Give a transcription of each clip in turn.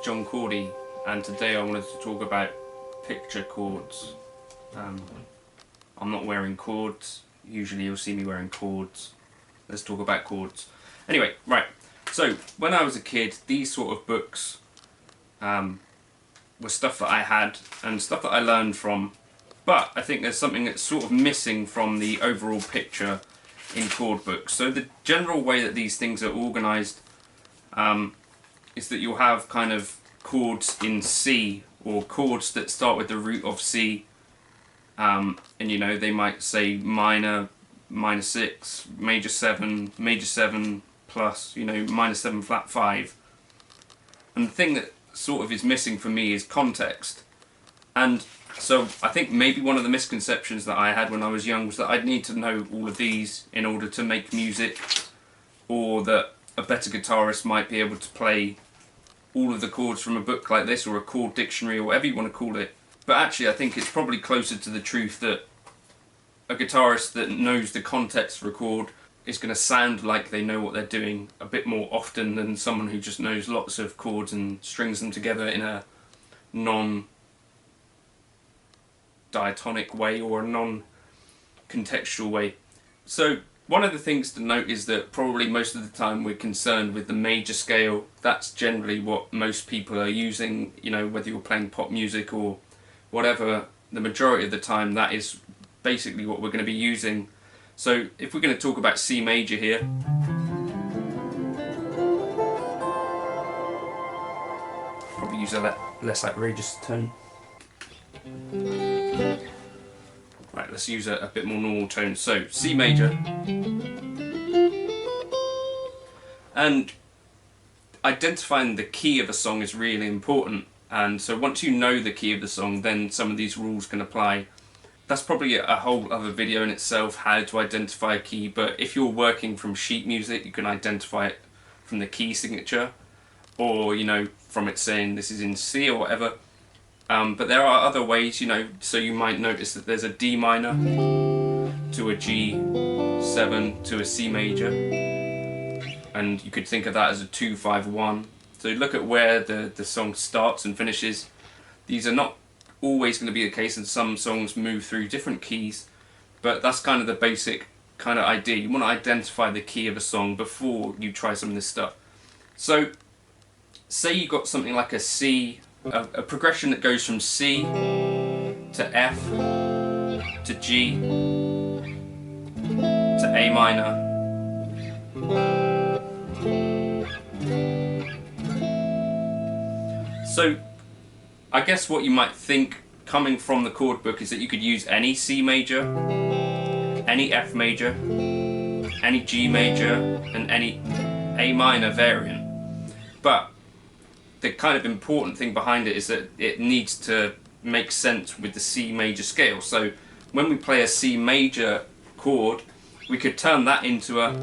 John Cordy, and today I wanted to talk about picture chords. I'm not wearing chords. Usually you'll see me wearing chords. Let's talk about chords. Anyway, right, so when I was a kid, these sort of books were stuff that I had and stuff that I learned from, but I think there's something that's sort of missing from the overall picture in chord books. So the general way that these things are organised is that you'll have kind of chords in C, or chords that start with the root of C, and you know, they might say minor, minor 6, major 7 plus, you know, minor 7 flat 5. And the thing that sort of is missing for me is context. And so I think maybe one of the misconceptions that I had when I was young was that I'd need to know all of these in order to make music, or that a better guitarist might be able to play all of the chords from a book like this, or a chord dictionary, or whatever you want to call it. But actually I think it's probably closer to the truth that a guitarist that knows the context for a chord is going to sound like they know what they're doing a bit more often than someone who just knows lots of chords and strings them together in a non-diatonic way or a non-contextual way. So one of the things to note is that probably most of the time we're concerned with the major scale. That's generally what most people are using, you know, whether you're playing pop music or whatever, the majority of the time that is basically what we're going to be using. So if we're going to talk about C major here, probably use a less outrageous tone. Right, let's use a bit more normal tone. So C major, and identifying the key of a song is really important. And so once you know the key of the song, then some of these rules can apply. That's probably a whole other video in itself, how to identify a key, but if you're working from sheet music, you can identify it from the key signature, or, you know, from it saying this is in C or whatever. But there are other ways, you know, so you might notice that there's a D minor to a G7 to a C major, and you could think of that as a 2-5-1. So look at where the song starts and finishes. These are not always going to be the case, and some songs move through different keys, but that's kind of the basic kind of idea. You want to identify the key of a song before you try some of this stuff. So say you got something like a C, a progression that goes from C to F to G to A minor So I guess what you might think coming from the chord book is that you could use any C major, any F major, any G major, and any A minor variant. But the kind of important thing behind it is that it needs to make sense with the C major scale. So when we play a C major chord, we could turn that into a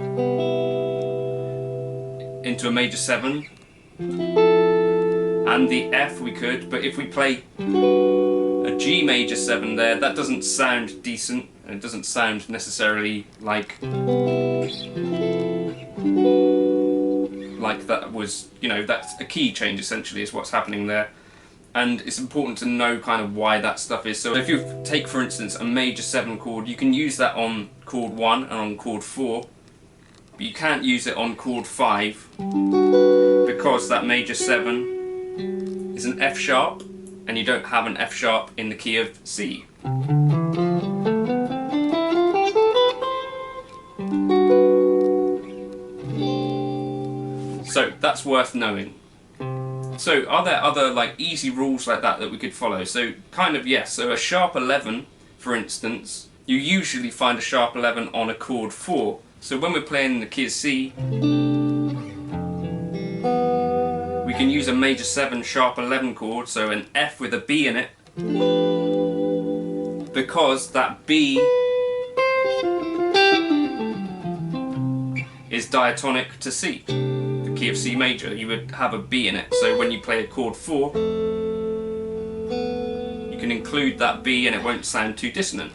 major 7, and the F we could, but if we play a G major 7 there, that doesn't sound decent, and it doesn't sound necessarily like that was, you know, that's a key change essentially is what's happening there. And it's important to know kind of why that stuff is. So if you take, for instance, a major 7 chord, you can use that on chord 1 and on chord 4, but you can't use it on chord 5 because that major 7 is an F sharp, and you don't have an F sharp in the key of C. So that's worth knowing. So are there other like easy rules like that we could follow? So kind of yes, so a sharp 11 for instance, you usually find a sharp 11 on a chord 4. So when we're playing in the key of C, we can use a major 7 sharp 11 chord, so an F with a B in it, because that B is diatonic to C, the key of C major. You would have a B in it, so when you play a chord 4, you can include that B and it won't sound too dissonant.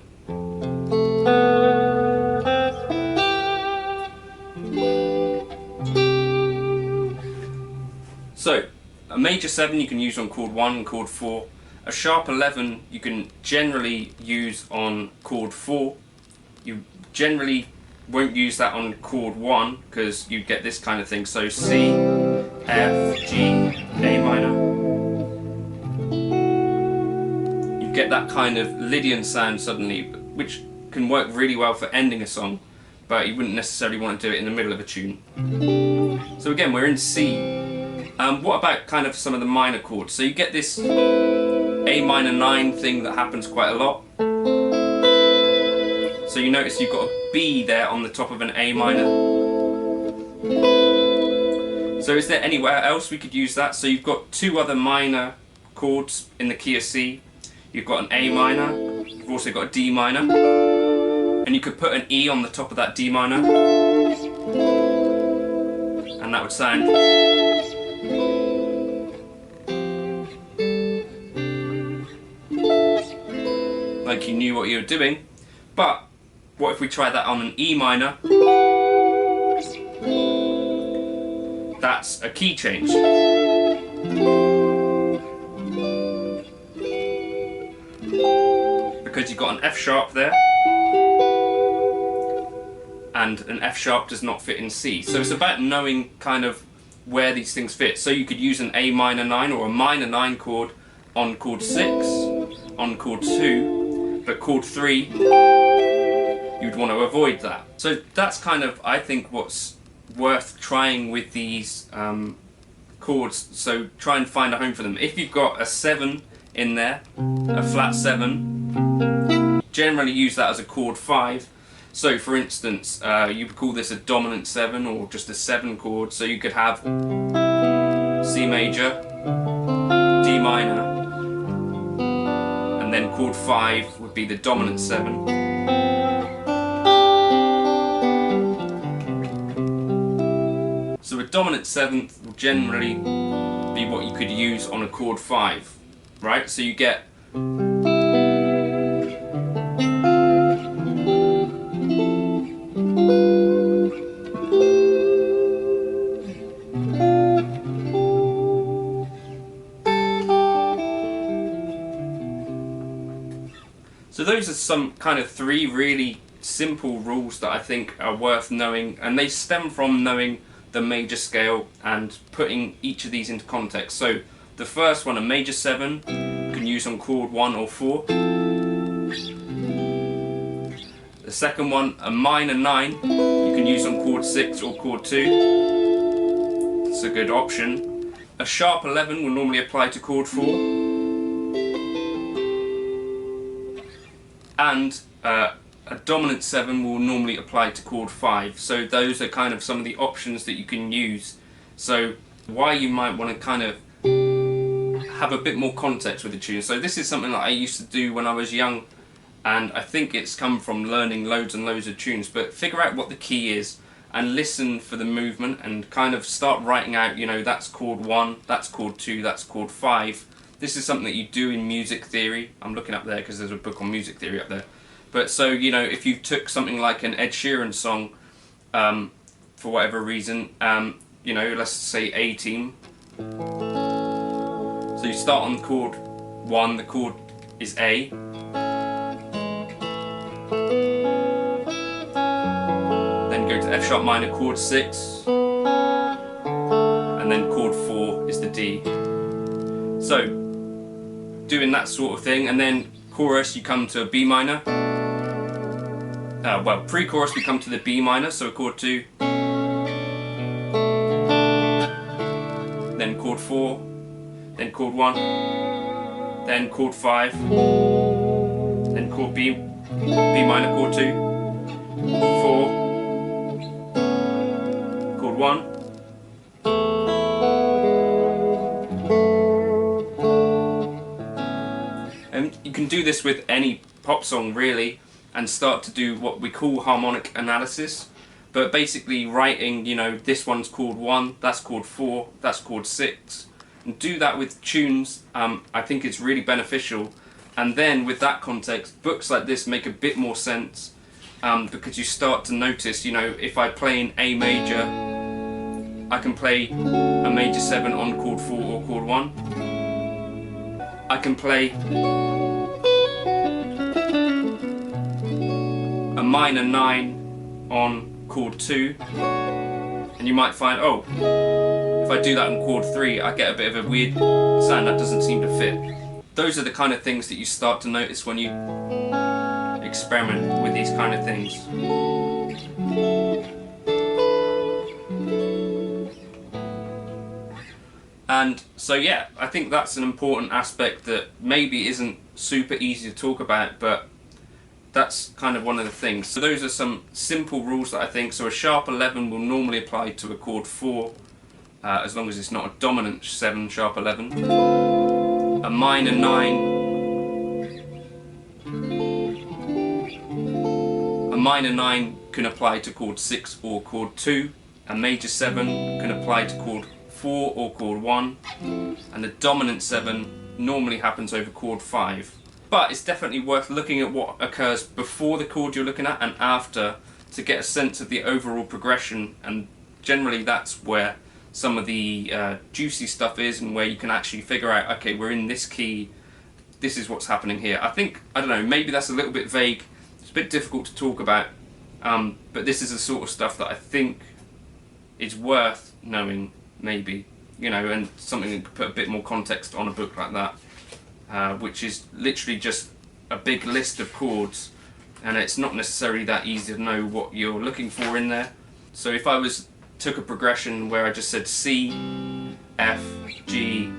So a major 7 you can use on chord 1 and chord 4. A sharp 11 you can generally use on chord 4. You generally won't use that on chord 1 because you get this kind of thing. So C, F, G, A minor. You get that kind of Lydian sound suddenly, which can work really well for ending a song, but you wouldn't necessarily want to do it in the middle of a tune. So again, we're in C. What about kind of some of the minor chords? So you get this A minor 9 thing that happens quite a lot. So you notice you've got a B there on the top of an A minor. So is there anywhere else we could use that? So you've got 2 other minor chords in the key of C. You've got an A minor, you've also got a D minor, and you could put an E on the top of that D minor, and that would sound like you knew what you were doing. But what if we try that on an E minor? That's a key change. Because you've got an F sharp there, and an F sharp does not fit in C. So it's about knowing kind of where these things fit. So you could use an A minor 9 or a minor 9 chord on chord 6, on chord 2, but chord 3, you'd want to avoid that. So that's kind of, I think, what's worth trying with these chords. So try and find a home for them. If you've got a 7 in there, a flat 7, generally use that as a chord 5. So for instance, you could call this a dominant 7 or just a 7 chord. So you could have C major, D minor, and then chord 5 would be the dominant 7. So a dominant 7th will generally be what you could use on a chord 5, right? So you get So those are some kind of 3 really simple rules that I think are worth knowing, and they stem from knowing the major scale and putting each of these into context. So the first one, a major 7, you can use on chord 1 or 4. The second one, a minor 9, you can use on chord 6 or chord 2. It's a good option. A sharp 11 will normally apply to chord 4. And a dominant 7 will normally apply to chord 5. So those are kind of some of the options that you can use. So why you might want to kind of have a bit more context with the tune. So this is something that I used to do when I was young, and I think it's come from learning loads and loads of tunes. But figure out what the key is and listen for the movement and kind of start writing out, you know, that's chord 1, that's chord 2, that's chord 5. This is something that you do in music theory. I'm looking up there because there's a book on music theory up there. But so, you know, if you took something like an Ed Sheeran song, for whatever reason, you know, let's say A team. So you start on chord 1, the chord is A. Then go to F sharp minor, chord 6. And then chord 4 is the D. So, doing that sort of thing, and then chorus you come to a B minor. Well, pre-chorus we come to the B minor, so chord 2. Then chord 4, then chord 1, then chord 5, then chord B minor, chord 2, 4, chord 1. You can do this with any pop song really, and start to do what we call harmonic analysis. But basically writing, you know, this one's chord 1, that's chord 4, that's chord 6. And do that with tunes. I think it's really beneficial. And then with that context, books like this make a bit more sense, because you start to notice, you know, if I play in A major, I can play a major 7 on chord 4 or chord 1. I can play a minor 9 on chord 2, and you might find, oh, if I do that on chord 3 I get a bit of a weird sound that doesn't seem to fit. Those are the kind of things that you start to notice when you experiment with these kind of things. And so yeah, I think that's an important aspect that maybe isn't super easy to talk about, but that's kind of one of the things. So those are some simple rules that I think. So a sharp 11 will normally apply to a chord 4, as long as it's not a dominant 7 sharp 11. A minor 9, a minor 9 can apply to chord 6 or chord 2. A major 7 can apply to chord 4 or chord 1, and the dominant 7 normally happens over chord 5. But it's definitely worth looking at what occurs before the chord you're looking at and after to get a sense of the overall progression, and generally that's where some of the juicy stuff is, and where you can actually figure out, okay, we're in this key, this is what's happening here. I think, I don't know, maybe that's a little bit vague, it's a bit difficult to talk about, but this is the sort of stuff that I think is worth knowing, maybe, you know, and something that could put a bit more context on a book like that, which is literally just a big list of chords, and it's not necessarily that easy to know what you're looking for in there. So if I took a progression where I just said C, F, G,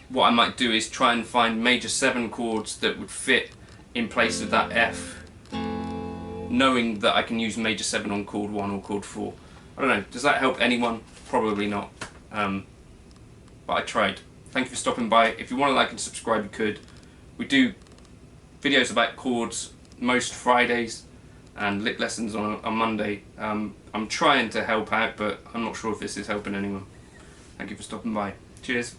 what I might do is try and find major 7 chords that would fit in place of that F, knowing that I can use major 7 on chord 1 or chord 4. I don't know, does that help anyone? Probably not, but I tried. Thank you for stopping by. If you want to like and subscribe, you could. We do videos about chords most Fridays and lick lessons on Monday. I'm trying to help out, but I'm not sure if this is helping anyone. Thank you for stopping by. Cheers.